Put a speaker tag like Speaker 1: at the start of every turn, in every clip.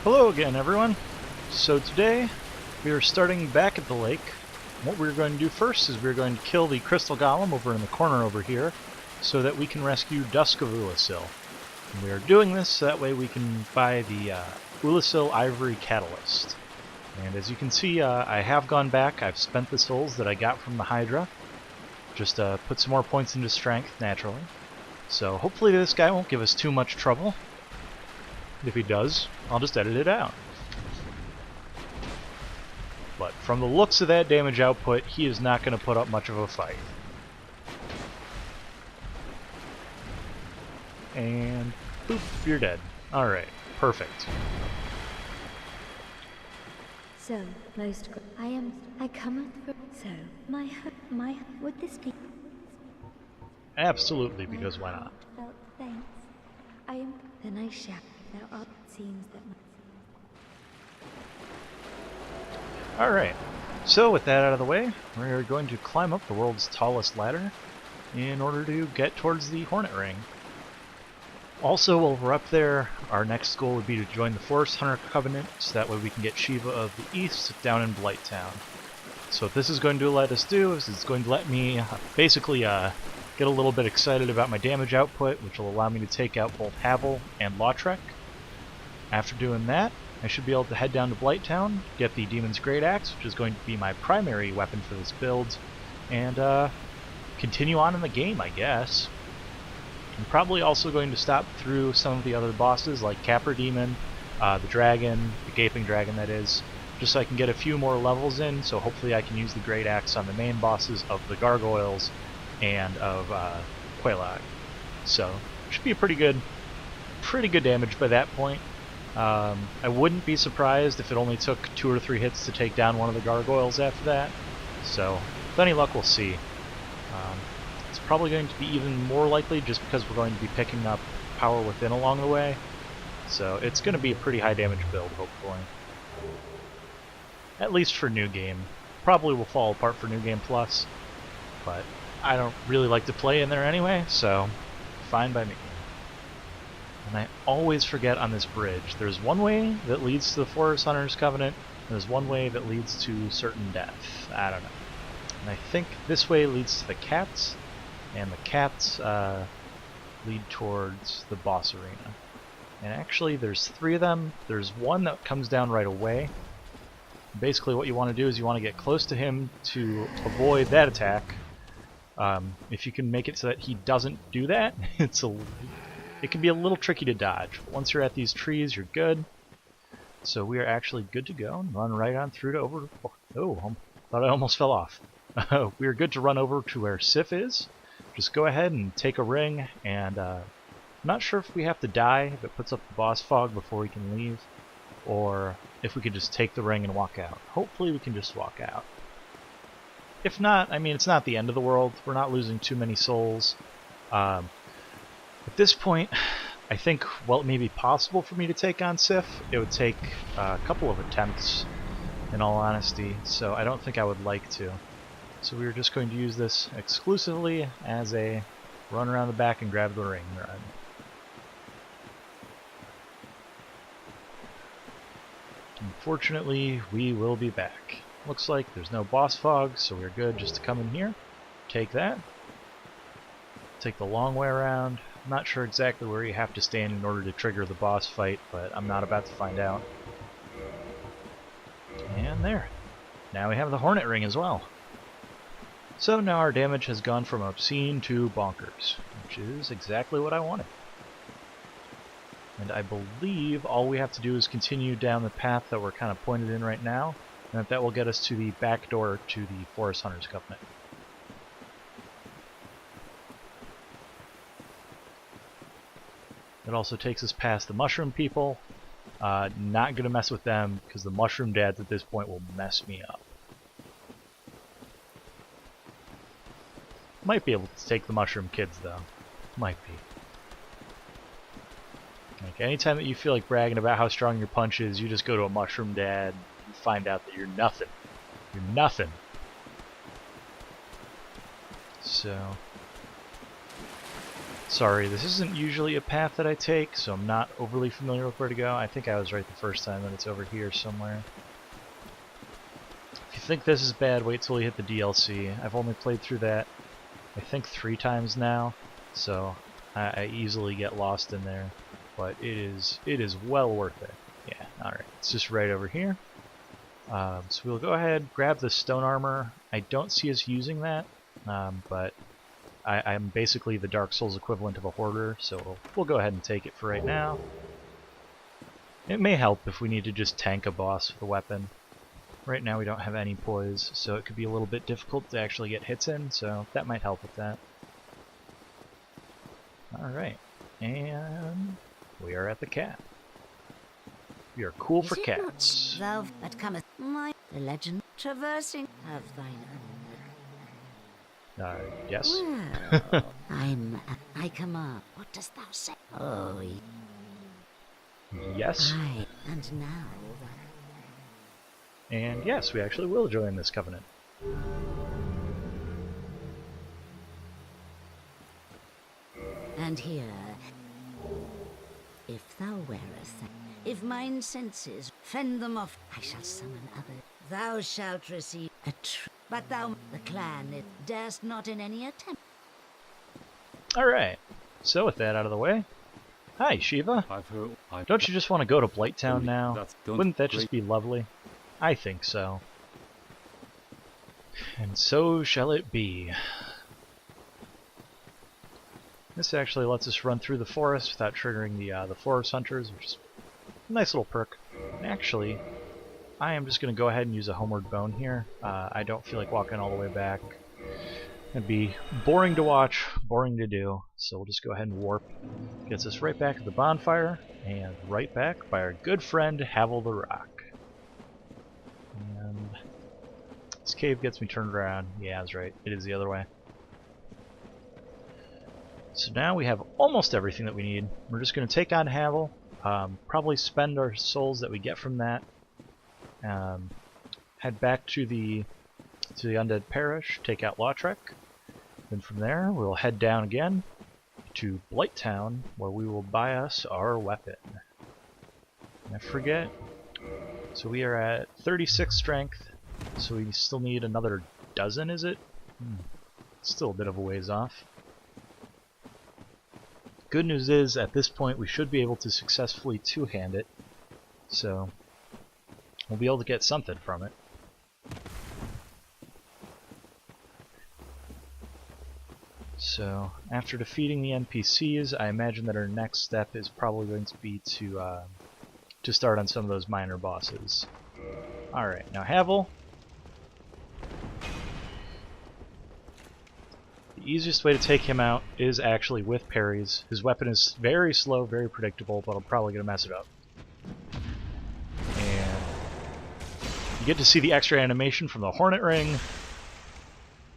Speaker 1: Hello again, everyone. So today we are starting back at the lake. What we're going to do first is we're going to kill the crystal golem over in the corner over here so that we can rescue Dusk of Ulasil. And we are doing this so that way we can buy the Ulasil Ivory Catalyst. And as you can see, I have gone back. I've spent the souls that I got from the Hydra. Just put some more points into strength, naturally. So hopefully this guy won't give us too much trouble. If he does, I'll just edit it out. But from the looks of that damage output, he is not going to put up much of a fight. And boop, you're dead. Alright, perfect.
Speaker 2: So, most I come with, so, would this be?
Speaker 1: Absolutely, because why not?
Speaker 2: Felt thanks. Then I shall, thou art, seems that
Speaker 1: Alright, so with that out of the way, we're going to climb up the world's tallest ladder in order to get towards the Hornet Ring. Also, while we're up there, our next goal would be to join the Forest Hunter Covenant, so that way we can get Shiva of the East down in Blighttown. So what this is going to let us do is it's going to let me basically get a little bit excited about my damage output, which will allow me to take out both Havel and Lautrec. After doing that, I should be able to head down to Blighttown, get the Demon's Great Axe, which is going to be my primary weapon for this build, and continue on in the game, I guess. I'm probably also going to stop through some of the other bosses, like Capra Demon, the Dragon, the Gaping Dragon that is, just so I can get a few more levels in, so hopefully I can use the Great Axe on the main bosses of the Gargoyles and of Quelaag. So, should be a pretty good damage by that point. I wouldn't be surprised if it only took 2 or 3 hits to take down one of the Gargoyles after that. So, with any luck, we'll see. It's probably going to be even more likely just because we're going to be picking up Power Within along the way. So, it's going to be a pretty high damage build, hopefully. At least for New Game. Probably will fall apart for New Game Plus, but I don't really like to play in there anyway, so fine by me. And I always forget on this bridge, there's one way that leads to the Forest Hunters Covenant, and there's one way that leads to certain death. I don't know. And I think this way leads to the cats, and the cats lead towards the boss arena. And actually there's 3 of them. There's one that comes down right away. Basically what you want to do is you want to get close to him to avoid that attack. If you can make it so that he doesn't do that, it can be a little tricky to dodge. But once you're at these trees, you're good. So we are actually good to go and run right on through to over... Oh, thought I almost fell off. We are good to run over to where Sif is. Just go ahead and take a ring, and I'm not sure if we have to die, if it puts up the boss fog before we can leave, or if we could just take the ring and walk out. Hopefully we can just walk out. If not, I mean, it's not the end of the world. We're not losing too many souls. At this point, I think, while it may be possible for me to take on Sif, it would take a couple of attempts, in all honesty, so I don't think I would like to. So we're just going to use this exclusively as a run around the back and grab the ring run. Unfortunately, we will be back. Looks like there's no boss fog, so we're good just to come in here, take that, take the long way around. I'm not sure exactly where you have to stand in order to trigger the boss fight, but I'm not about to find out. And there. Now we have the Hornet Ring as well. So now our damage has gone from obscene to bonkers, which is exactly what I wanted. And I believe all we have to do is continue down the path that we're kind of pointed in right now, and that will get us to the back door to the Forest Hunters Covenant. It also takes us past the Mushroom People. Not going to mess with them, because the Mushroom Dads at this point will mess me up. Might be able to take the Mushroom Kids, though. Might be. Like, anytime that you feel like bragging about how strong your punch is, you just go to a Mushroom Dad, you find out that you're nothing. You're nothing. So, Sorry, this isn't usually a path that I take, so I'm not overly familiar with where to go. I think I was right the first time that it's over here somewhere. If you think this is bad, wait till you hit the DLC. I've only played through that, I think 3 times now, so I easily get lost in there. But it is well worth it. Yeah, alright. It's just right over here. So we'll go ahead, grab the stone armor. I don't see us using that, but I'm basically the Dark Souls equivalent of a hoarder, so we'll go ahead and take it for right now. It may help if we need to just tank a boss with a weapon. Right now we don't have any poise, so it could be a little bit difficult to actually get hits in, so that might help with that. Alright, and we are at the cat. We are cool for cats.
Speaker 3: Thou that cometh my the legend traversing of thine
Speaker 1: Yes.
Speaker 3: Well, I come up. What dost thou say? Oh,
Speaker 1: Yes.
Speaker 3: aye, and now.
Speaker 1: And yes, we actually will join this covenant.
Speaker 3: And here, if thou wearest, if mine senses fend them off, I shall summon other. Thou shalt receive a but thou, the clan, it darest not in any attempt.
Speaker 1: Alright, so with that out of the way, hi Shiva. Don't you just want to go to Blighttown now? Wouldn't that just be lovely? I think so. And so shall it be. This actually lets us run through the forest without triggering the forest hunters, which is a nice little perk. And actually, I am just going to go ahead and use a homeward bone here. I don't feel like walking all the way back. It'd be boring to watch, boring to do, so we'll just go ahead and warp. Gets us right back to the bonfire, and right back by our good friend Havel the Rock. And this cave gets me turned around. Yeah, that's right. It is the other way. So now we have almost everything that we need. We're just going to take on Havel, probably spend our souls that we get from that, head back to the Undead Parish, take out Lautrec. Then from there, we'll head down again to Blighttown, where we will buy us our weapon. And I forget. So we are at 36 strength, so we still need another dozen, is it? Still a bit of a ways off. Good news is, at this point, we should be able to successfully two-hand it, so we'll be able to get something from it. So, after defeating the NPCs, I imagine that our next step is probably going to be to start on some of those minor bosses. Alright, now Havel. The easiest way to take him out is actually with parries. His weapon is very slow, very predictable, but I'm probably going to mess it up. And you get to see the extra animation from the Hornet Ring.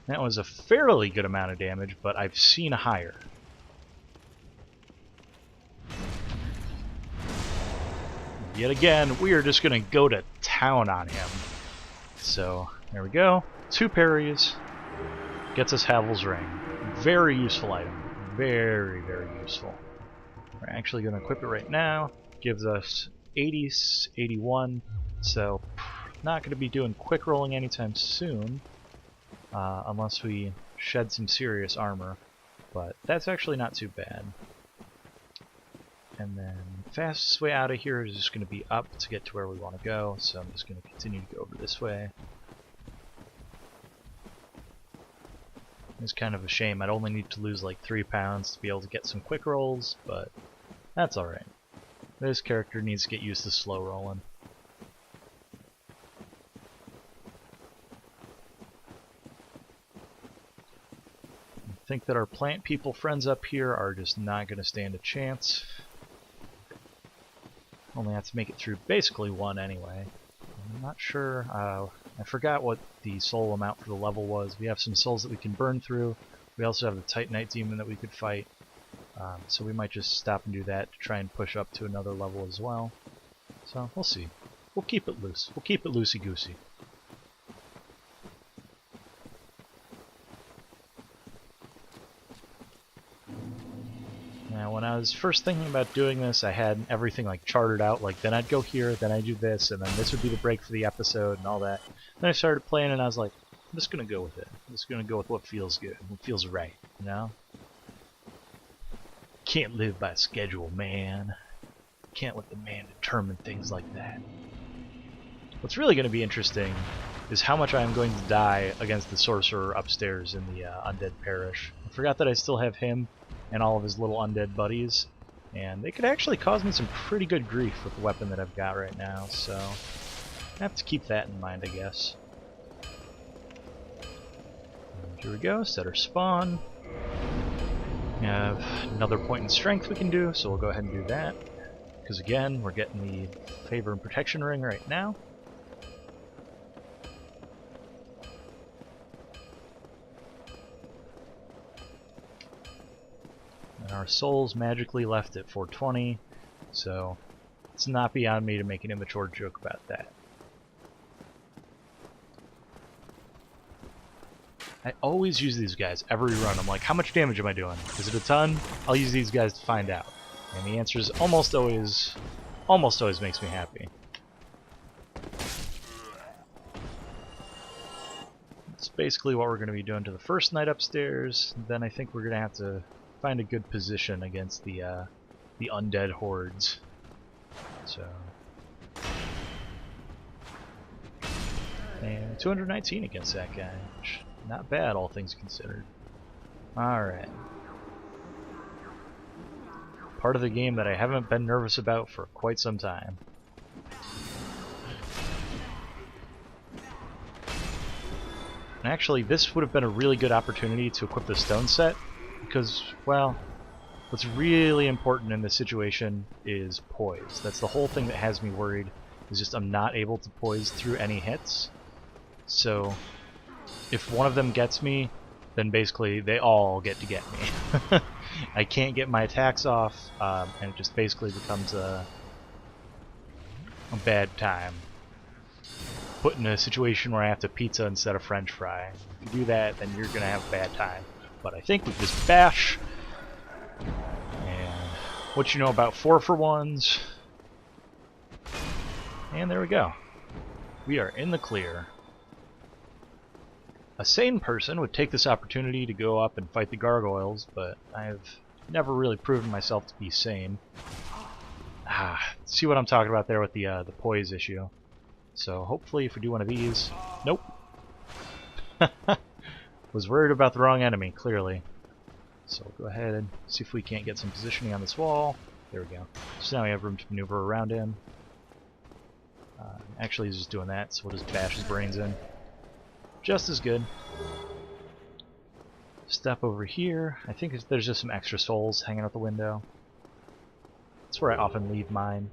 Speaker 1: That was a fairly good amount of damage, but I've seen higher. Yet again, we are just going to go to town on him. So, there we go. 2 parries. Gets us Havel's Ring. Very useful item. Very, very useful. We're actually going to equip it right now. Gives us 80, 81. So, not going to be doing quick rolling anytime soon. Unless we shed some serious armor. But that's actually not too bad. And then the fastest way out of here is just going to be up to get to where we want to go. So I'm just going to continue to go over this way. It's kind of a shame. I'd only need to lose like 3 pounds to be able to get some quick rolls, but that's alright. This character needs to get used to slow rolling. I think that our plant people friends up here are just not going to stand a chance. Only have to make it through basically one anyway. I'm not sure. I forgot what the soul amount for the level was. We have some souls that we can burn through. We also have the Titanite demon that we could fight. So we might just stop and do that to try and push up to another level as well. So we'll see. We'll keep it loose. We'll keep it loosey-goosey. I was first thinking about doing this, I had everything like charted out, like then I'd go here, then I'd do this, and then this would be the break for the episode and all that. Then I started playing and I was like, I'm just gonna go with it. I'm just gonna go with what feels good, what feels right, you know? Can't live by schedule, man. Can't let the man determine things like that. What's really going to be interesting is how much I am going to die against the sorcerer upstairs in the undead parish. I forgot that I still have him and all of his little undead buddies, and they could actually cause me some pretty good grief with the weapon that I've got right now, so I have to keep that in mind, I guess. And here we go, set our spawn. We have another point in strength we can do, so we'll go ahead and do that. Because again, we're getting the favor and protection ring right now. And our soul's magically left at 420, so it's not beyond me to make an immature joke about that. I always use these guys every run. I'm like, how much damage am I doing? Is it a ton? I'll use these guys to find out. And the answer is almost always makes me happy. That's basically what we're going to be doing to the first night upstairs. Then I think we're going to have to find a good position against the undead hordes. So, and 219 against that guy, which not bad, all things considered. All right. Part of the game that I haven't been nervous about for quite some time. And actually, this would have been a really good opportunity to equip the stone set, because, well, what's really important in this situation is poise. That's the whole thing that has me worried, is just I'm not able to poise through any hits. So, if one of them gets me, then basically they all get to get me. I can't get my attacks off, and it just basically becomes a bad time. Put in a situation where I have to pizza instead of french fry. If you do that, then you're going to have a bad time. But I think with this bash, and what you know about 4-for-1s, and there we go. We are in the clear. A sane person would take this opportunity to go up and fight the gargoyles, but I've never really proven myself to be sane. See what I'm talking about there with the poise issue. So hopefully if we do one of these... Nope. Was worried about the wrong enemy, clearly. So we'll go ahead and see if we can't get some positioning on this wall. There we go. So now we have room to maneuver around him. Actually, he's just doing that, so we'll just bash his brains in. Just as good. Step over here. I think there's just some extra souls hanging out the window. That's where I often leave mine.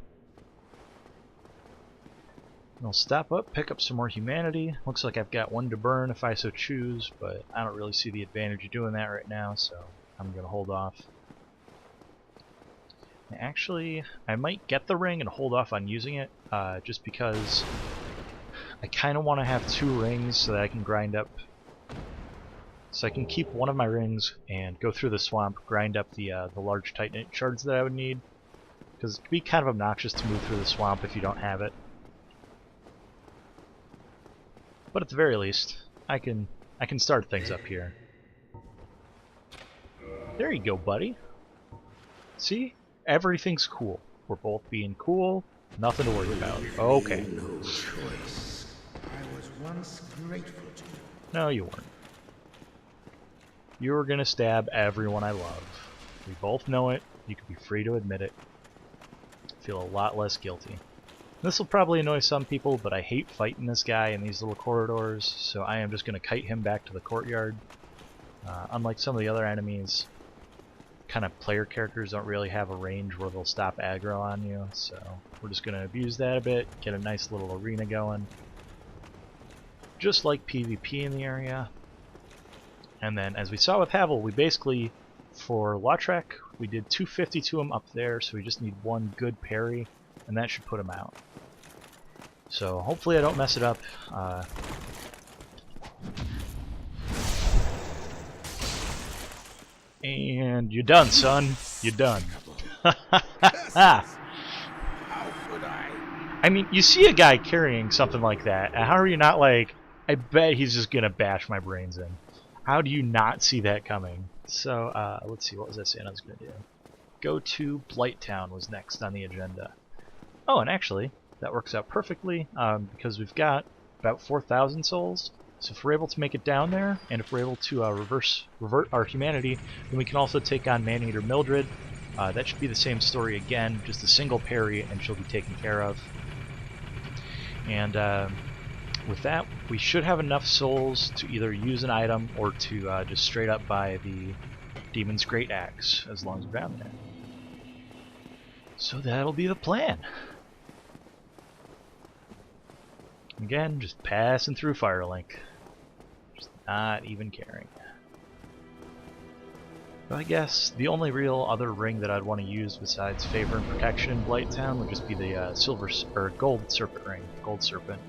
Speaker 1: And I'll step up, pick up some more humanity. Looks like I've got one to burn if I so choose, but I don't really see the advantage of doing that right now, so I'm going to hold off. Actually, I might get the ring and hold off on using it, just because I kind of want to have 2 rings so that I can grind up. So I can keep one of my rings and go through the swamp, grind up the large titanite shards that I would need. Because it can be kind of obnoxious to move through the swamp if you don't have it. But at the very least, I can start things up here. There you go, buddy. See? Everything's cool. We're both being cool. Nothing to worry about. Okay.
Speaker 4: No choice. I was once grateful to you.
Speaker 1: No, you weren't. You were gonna stab everyone I love. We both know it. You can be free to admit it. Feel a lot less guilty. This will probably annoy some people, but I hate fighting this guy in these little corridors, so I am just gonna kite him back to the courtyard. Unlike some of the other enemies, kind of player characters don't really have a range where they'll stop aggro on you, so we're just going to abuse that a bit, get a nice little arena going. Just like PvP in the area. And then, as we saw with Havel, we basically, for Lautrec, we did 250 to him up there, so we just need one good parry, and that should put him out. So hopefully I don't mess it up. And you're done, son. You're done.
Speaker 4: Curses! How could I?
Speaker 1: I mean, you see a guy carrying something like that, and how are you not like, I bet he's just gonna bash my brains in. How do you not see that coming? So, let's see, what was I saying I was gonna do? Go to Blighttown was next on the agenda. Oh, and actually, that works out perfectly, because we've got about 4,000 souls. So if we're able to make it down there, and if we're able to revert our humanity, then we can also take on Maneater Mildred. That should be the same story again, just a single parry, and she'll be taken care of. And with that, we should have enough souls to either use an item or to just straight up buy the Demon's Great Axe, as long as we're down there. So that'll be the plan. Again, just passing through Firelink. Just not even caring. But I guess the only real other ring that I'd want to use besides Favor and Protection in Blighttown would just be the Gold Serpent ring, Gold Serpent,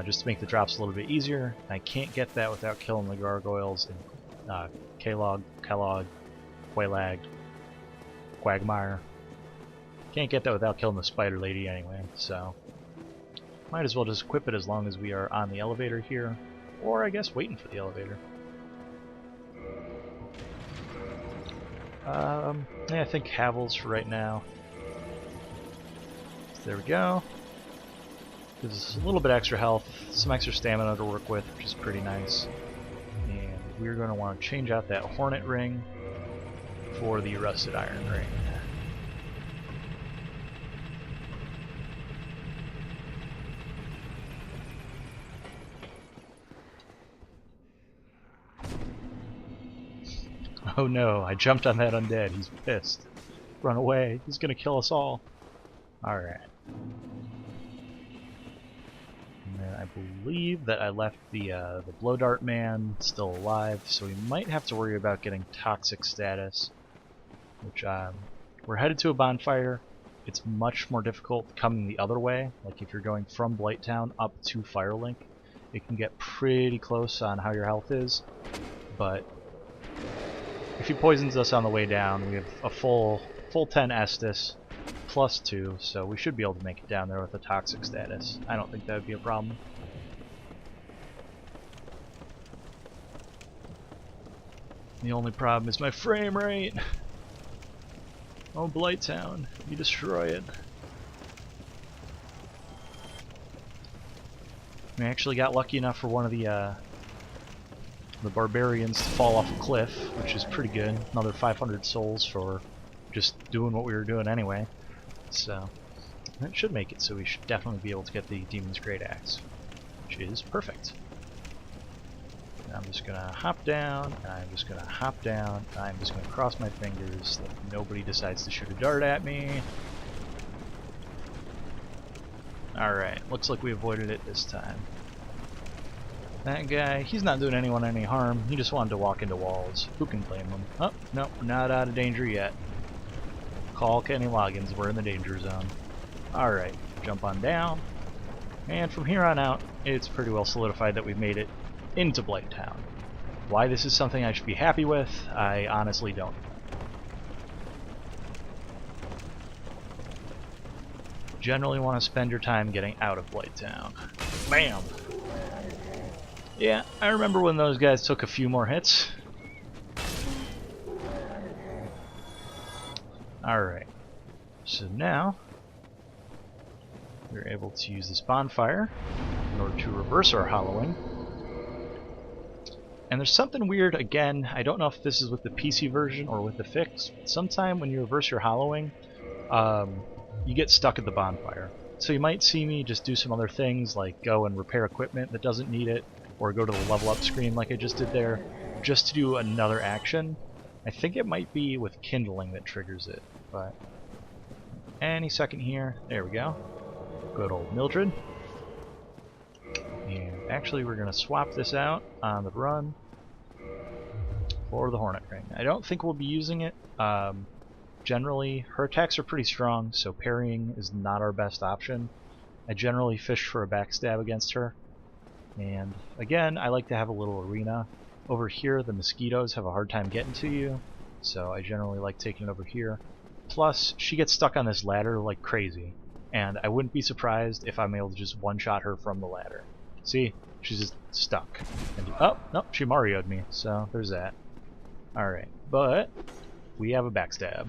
Speaker 1: just to make the drops a little bit easier. I can't get that without killing the gargoyles in Kellogg, Quelaag, Quagmire. Can't get that without killing the Spider Lady anyway, so might as well just equip it as long as we are on the elevator here, or I guess waiting for the elevator. Yeah, I think Havel's for right now. There we go. Gives us a little bit extra health, some extra stamina to work with, which is pretty nice. And we're going to want to change out that Hornet ring for the Rusted Iron ring. Oh no, I jumped on that undead. He's pissed. Run away. He's gonna kill us all. Alright. And then I believe that I left the Blow Dart Man still alive, so we might have to worry about getting toxic status. Which, we're headed to a bonfire. It's much more difficult coming the other way. Like if you're going from Blighttown up to Firelink, it can get pretty close on how your health is. But if he poisons us on the way down, we have a full 10 Estus plus 2, so we should be able to make it down there with a toxic status. I don't think that would be a problem. The only problem is my frame rate. Oh, Blighttown, you destroy it. We actually got lucky enough for one of the barbarians to fall off a cliff, which is pretty good. Another 500 souls for just doing what we were doing anyway. So that should make it so we should definitely be able to get the Demon's Great Axe, which is perfect. And I'm just gonna hop down, and I'm just gonna hop down, and I'm just gonna cross my fingers that nobody decides to shoot a dart at me. Alright, looks like we avoided it this time. That guy, he's not doing anyone any harm. He just wanted to walk into walls. Who can blame him? Oh, no, not out of danger yet. Call Kenny Loggins, we're in the danger zone. Alright, jump on down. And from here on out, it's pretty well solidified that we've made it into Blighttown. Why this is something I should be happy with, I honestly don't know. Generally want to spend your time getting out of Blighttown. Bam! Yeah, I remember when those guys took a few more hits. Alright, so now we're able to use this bonfire in order to reverse our hollowing. And there's something weird, again, I don't know if this is with the PC version or with the fix, but sometime when you reverse your hollowing, you get stuck at the bonfire. So you might see me just do some other things, like go and repair equipment that doesn't need it, or go to the level up screen like I just did there, just to do another action. I think it might be with kindling that triggers it, but any second here. There we go. Good old Mildred. And actually we're going to swap this out on the run for the Hornet Ring. I don't think we'll be using it. Generally, her attacks are pretty strong, so parrying is not our best option. I generally fish for a backstab against her. And again, I like to have a little arena. Over here, the mosquitoes have a hard time getting to you, so I generally like taking it over here. Plus, she gets stuck on this ladder like crazy, and I wouldn't be surprised if I'm able to just one-shot her from the ladder. See? She's just stuck. And, oh, no, she Mario'd me, so there's that. Alright, but we have a backstab.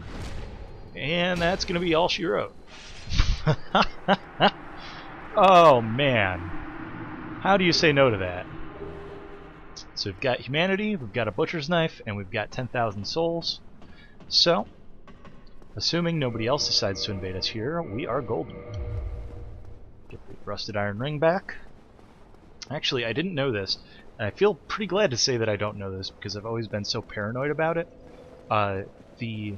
Speaker 1: And that's going to be all she wrote. Oh, man. How do you say no to that? So we've got humanity, we've got a butcher's knife, and we've got 10,000 souls. So, assuming nobody else decides to invade us here, we are golden. Get the rusted iron ring back. Actually, I didn't know this, and I feel pretty glad to say that I don't know this because I've always been so paranoid about it. The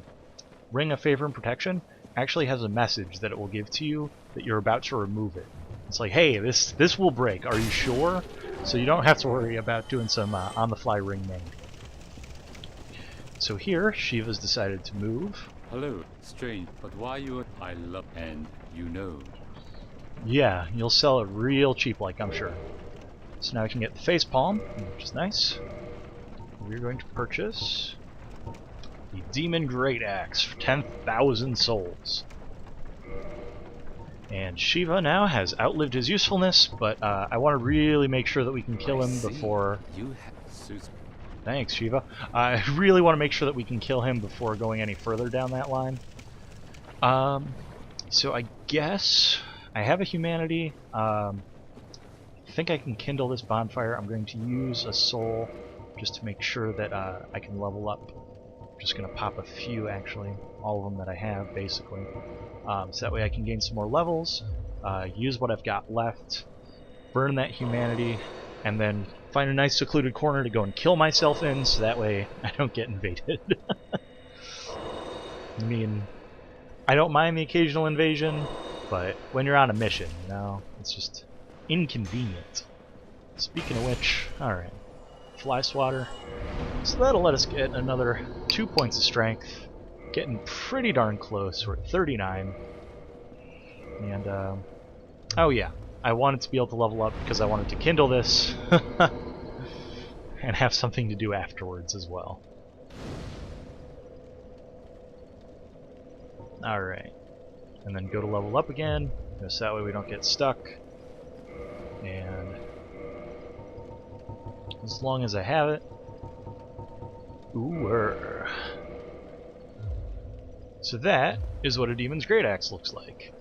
Speaker 1: Ring of Favor and Protection actually has a message that it will give to you that you're about to remove it. It's like, hey, this will break. Are you sure? So you don't have to worry about doing some on-the-fly ring mending. So here, Shiva's decided to move.
Speaker 5: Hello, strange, but why you? I love and you know.
Speaker 1: Yeah, you'll sell it real cheap, like I'm sure. So now we can get the face palm, which is nice. We're going to purchase the Demon Great Axe for 10,000 souls. And Shiva now has outlived his usefulness, but I want to really make sure that we can kill him before...
Speaker 5: You have Susan.
Speaker 1: Thanks, Shiva. I really want to make sure that we can kill him before going any further down that line. So I guess I have a humanity. I think I can kindle this bonfire. I'm going to use a soul just to make sure that I can level up. I'm just going to pop a few, actually. All of them that I have, basically. So that way I can gain some more levels, use what I've got left, burn that humanity, and then find a nice secluded corner to go and kill myself in, so that way I don't get invaded. I mean, I don't mind the occasional invasion, but when you're on a mission, you know, it's just inconvenient. Speaking of which, alright, fly swatter. So that'll let us get another 2 points of strength. Getting pretty darn close. We're at 39. And, oh yeah, I wanted to be able to level up because I wanted to kindle this and have something to do afterwards as well. Alright. And then go to level up again, so that way we don't get stuck. And as long as I have it. Ooh. So that is what a Demon's Great Axe looks like.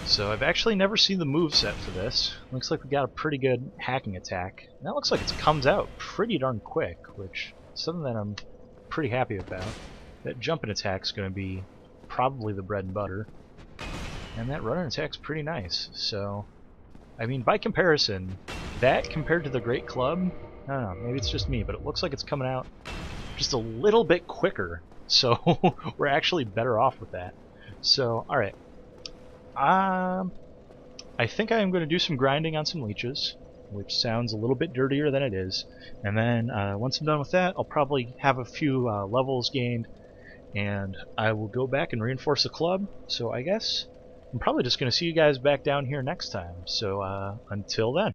Speaker 1: So I've actually never seen the moveset for this. Looks like we got a pretty good hacking attack. And that looks like it comes out pretty darn quick, which is something that I'm pretty happy about. That jumping attack's going to be probably the bread and butter. And that running attack's pretty nice. So, I mean, by comparison, that compared to the Great Club, I don't know, maybe it's just me, but it looks like it's coming out just a little bit quicker. So we're actually better off with that. So, alright. I think I am going to do some grinding on some leeches, which sounds a little bit dirtier than it is. And then once I'm done with that, I'll probably have a few levels gained, and I will go back and reinforce the club. So I guess I'm probably just going to see you guys back down here next time. So until then.